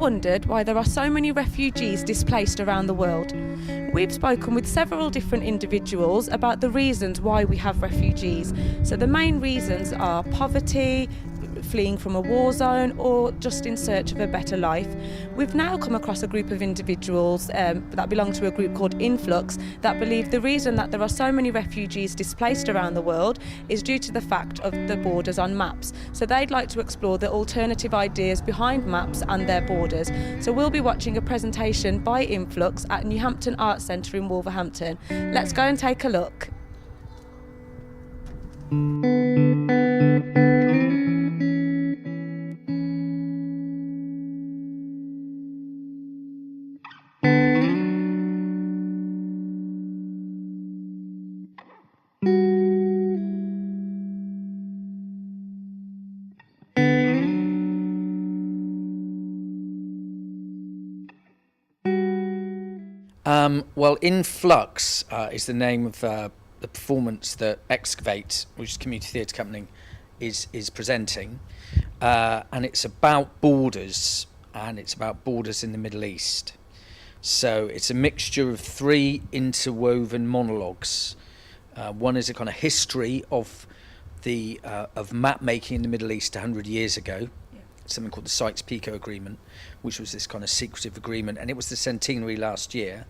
wondered why there are so many refugees displaced around the world? We've spoken with several different individuals about the reasons why we have refugees. So the main reasons are poverty, fleeing from a war zone, or just in search of a better life. We've now come across a group of individuals that belong to a group called Influx that believe the reason that there are so many refugees displaced around the world is due to the fact of the borders on maps. So they'd like to explore the alternative ideas behind maps and their borders. So we'll be watching a presentation by Influx at New Hampton Arts Centre in Wolverhampton. Let's go and take a look. Well, Influx is the name of the performance that Excavate, which is a community theatre company, is presenting, and it's about borders, and it's about borders in the Middle East. So it's a mixture of three interwoven monologues. One is a kind of history of the of map making in the Middle East 100 years ago. Something called the Sykes-Picot Agreement, which was this kind of secretive agreement, and it was the centenary last year.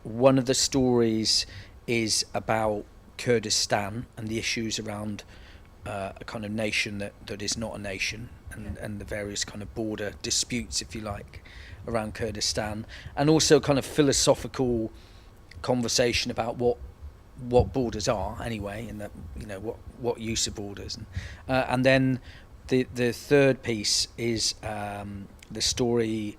One of the stories is about Kurdistan and the issues around a kind of nation that is not a nation, and the various kind of border disputes, if you like, around Kurdistan, and also kind of philosophical conversation about what borders are anyway, and that, you know, what use of borders, and then the third piece is the story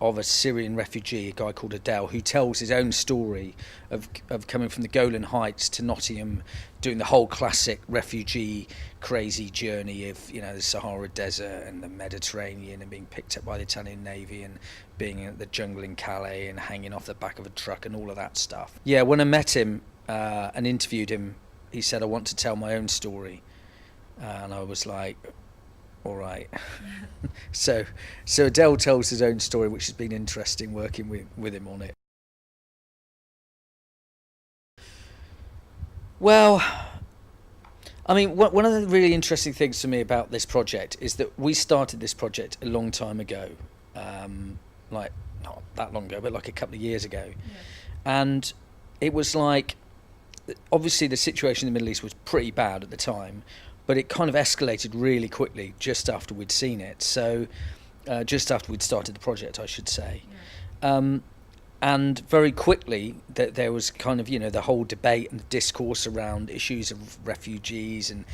of a Syrian refugee, a guy called Adele, who tells his own story of coming from the Golan Heights to Nottingham, doing the whole classic refugee crazy journey of, you know, the Sahara Desert and the Mediterranean, and being picked up by the Italian Navy and being in the jungle in Calais and hanging off the back of a truck and all of that stuff. Yeah, when I met him and interviewed him, he said, "I want to tell my own story," and I was like, all right. So Adele tells his own story, which has been interesting working with him on it. Well, I mean, one of the really interesting things for me about this project is that we started this project a long time ago, like not that long ago, but like a couple of years ago. Yeah. And it was like, obviously the situation in the Middle East was pretty bad at the time, but it kind of escalated really quickly just after we'd seen it. So just after we'd started the project, I should say. Yeah. And very quickly there was kind of, you know, the whole debate and the discourse around issues of refugees, and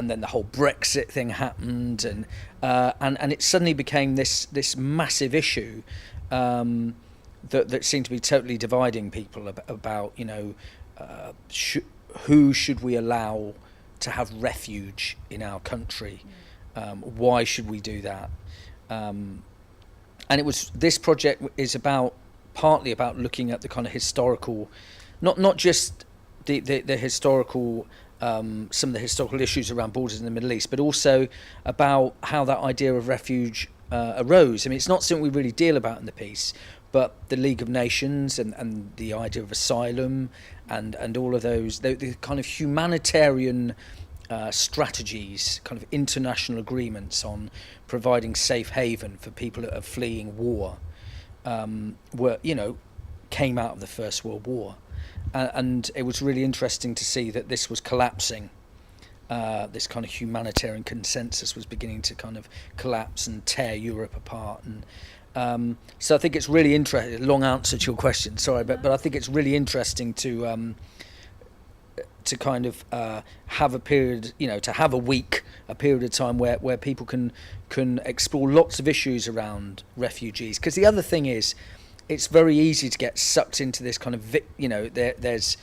then the whole Brexit thing happened, and it suddenly became this massive issue that seemed to be totally dividing people about, you know, who should we allow to have refuge in our country? Why should we do that? And this project is partly about looking at the kind of historical, not just the historical, some of the historical issues around borders in the Middle East, but also about how that idea of refuge arose. I mean, it's not something we really deal about in the piece, but the League of Nations and the idea of asylum and all of those, the kind of humanitarian strategies, kind of international agreements on providing safe haven for people that are fleeing war, came out of the First World War. And it was really interesting to see that this was collapsing. This kind of humanitarian consensus was beginning to kind of collapse and tear Europe apart. And so I think it's really interesting. Long answer to your question, sorry, but I think it's really interesting to kind of have a period, you know, to have a week, a period of time where people can explore lots of issues around refugees. Because the other thing is, it's very easy to get sucked into this kind of, there's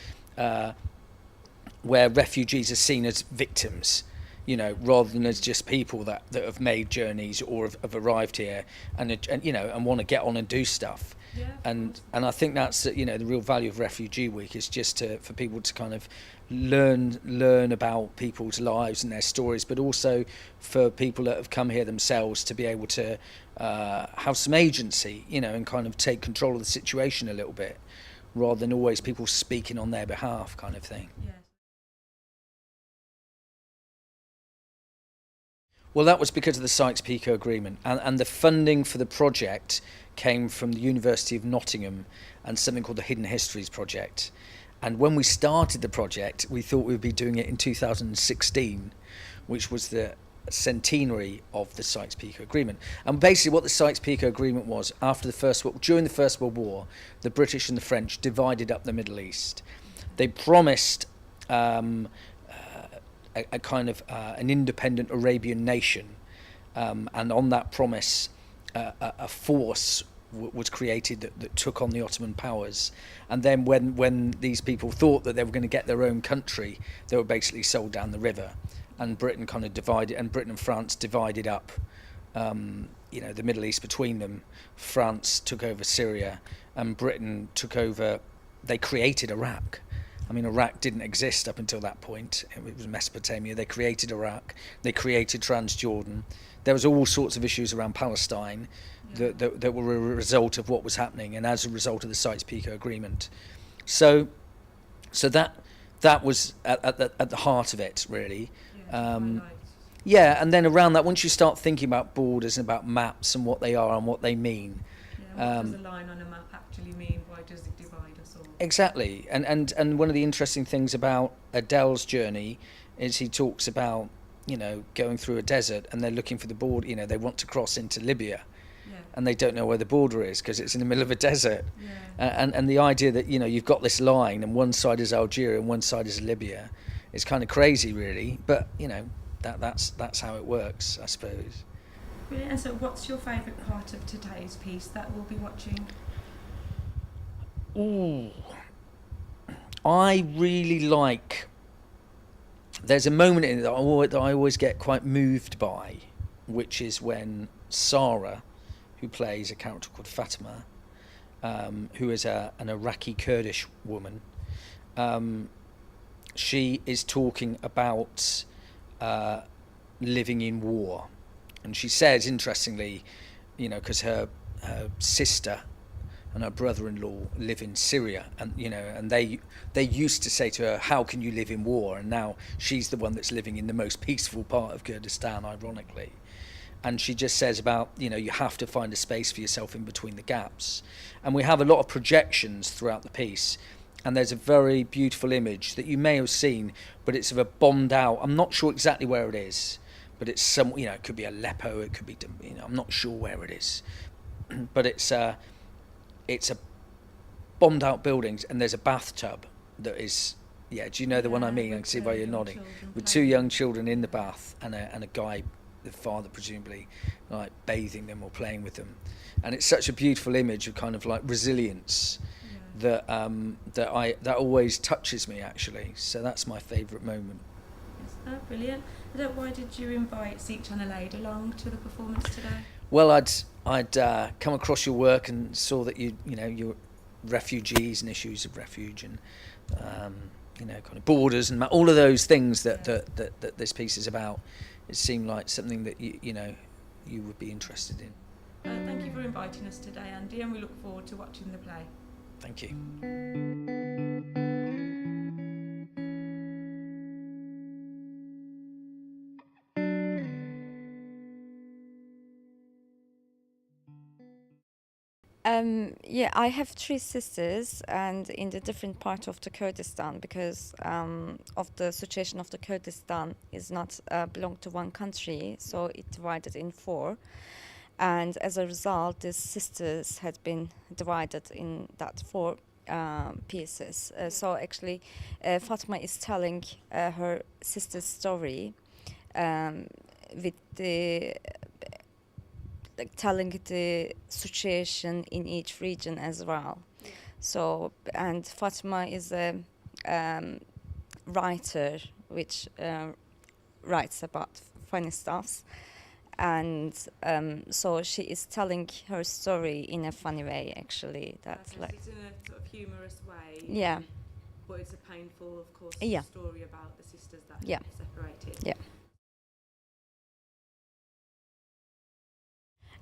where refugees are seen as victims, you know, rather than as just people that have made journeys or have arrived here and want to get on and do stuff. Yeah, and I think that's the real value of Refugee Week is just for people to kind of learn about people's lives and their stories, but also for people that have come here themselves to be able to have some agency, and kind of take control of the situation a little bit, rather than always people speaking on their behalf, kind of thing. Yes. Well, that was because of the Sykes-Picot Agreement, and the funding for the project came from the University of Nottingham and something called the Hidden Histories Project. And when we started the project, we thought we would be doing it in 2016, which was the centenary of the Sykes-Picot Agreement. And basically what the Sykes-Picot Agreement was, during the First World War, the British and the French divided up the Middle East. They promised a kind of an independent Arabian nation, and on that promise a force was created that took on the Ottoman powers. And then when these people thought that they were going to get their own country, they were basically sold down the river, and Britain kind of divided, and Britain and France divided up the Middle East between them. France took over Syria, and Britain took over, they created Iraq. I mean, Iraq didn't exist up until that point. It was Mesopotamia. They created Iraq. They created Transjordan. There was all sorts of issues around Palestine that were a result of what was happening, and as a result of the Sykes-Picot Agreement. So that was at the heart of it, really. Yeah, and then around that, once you start thinking about borders and about maps and what they are and what they mean. Yeah, what does a line on a map actually mean? Why does it divide us all? Exactly, and one of the interesting things about Adele's journey is he talks about going through a desert, and they're looking for the border. They want to cross into Libya, and they don't know where the border is because it's in the middle of a desert. And the idea that you've got this line and one side is Algeria and one side is Libya, is kind of crazy, really. But that's how it works, I suppose. Brilliant. And so, what's your favourite part of today's piece that we'll be watching? Ooh, I really like. There's a moment in it that I always get quite moved by, which is when Sarah, who plays a character called Fatima, who is an Iraqi Kurdish woman, she is talking about living in war, and she says, interestingly, because her sister and her brother-in-law live in Syria, and they used to say to her, how can you live in war? And now she's the one that's living in the most peaceful part of Kurdistan, ironically. And she just says about, you have to find a space for yourself in between the gaps. And we have a lot of projections throughout the piece, and there's a very beautiful image that you may have seen, but it's of a bombed out, I'm not sure exactly where it is, but it's it could be Aleppo, it could be, I'm not sure where it is, but it's a bombed out buildings, and there's a bathtub that is, do you know the one I mean? I can see why you're nodding. With two young children in the bath, and a guy, the father presumably, like bathing them or playing with them. And it's such a beautiful image of kind of like resilience that always touches me, actually. So that's my favourite moment. Yes, brilliant. Why did you invite Sikh Channel Aid along to the performance today? Well, I'd come across your work and saw that you're refugees and issues of refuge, and kind of borders and all of those things that this piece is about. It seemed like something that you would be interested in. Thank you for inviting us today, Andy, and we look forward to watching the play. Thank you. I have three sisters, and in the different part of the Kurdistan, because of the situation of the Kurdistan is not belong to one country, so it divided in four, and as a result, these sisters had been divided in that four pieces. So actually, Fatma is telling her sister's story with the telling the situation in each region as well. So, and Fatima is a writer which writes about funny stuffs, and so she is telling her story in a funny way. Actually, that's Okay, like so it's in a sort of humorous way. yeah, But it's a painful, of course, Yeah. story about the sisters that Yeah. separated. Yeah.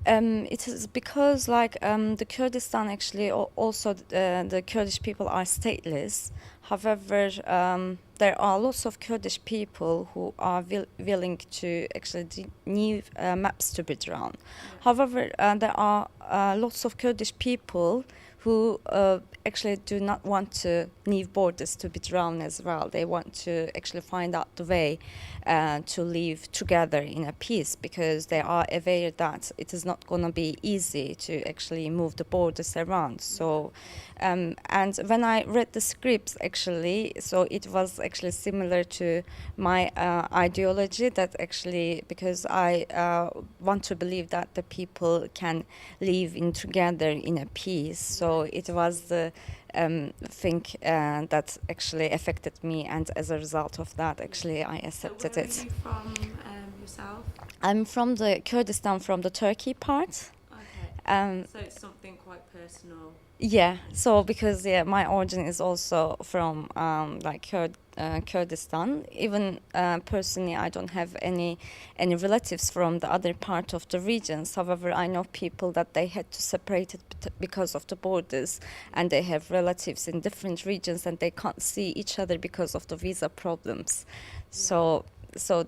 It is because like the Kurdistan actually also the Kurdish people are stateless. However, there are lots of Kurdish people who are willing to actually new maps to be drawn. However, there are lots of Kurdish people who actually do not want to leave borders to be drawn as well. They want to actually find out the way to live together in a peace, because they are aware that it is not going to be easy to actually move the borders around. So, and when I read the scripts, actually, so it was actually similar to my ideology, that actually, because I want to believe that the people can live in together in a peace. So it was the thing that actually affected me, and as a result of that, actually, I accepted So where it. are you from yourself? I'm from the Kurdistan, from the Turkey part. Okay. So it's something quite personal. Yeah, so because my origin is also from like Kurdistan. Even personally, I don't have any relatives from the other part of the regions. However, I know people that they had to separate it because of the borders, and they have relatives in different regions, and they can't see each other because of the visa problems. So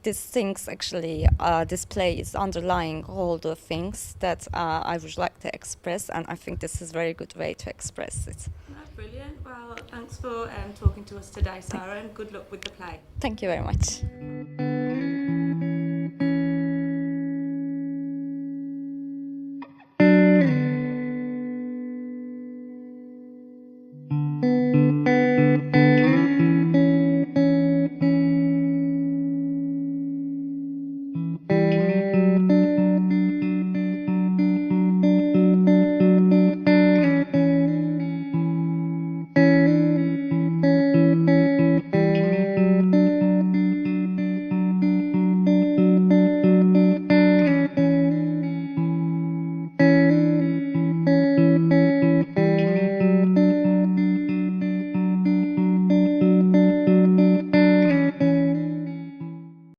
these things actually displays underlying all the things that I would like to express, and I think this is a very good way to express it. No, brilliant. Well, thanks for talking to us today, Sarah, and good luck with the play. Thank you very much.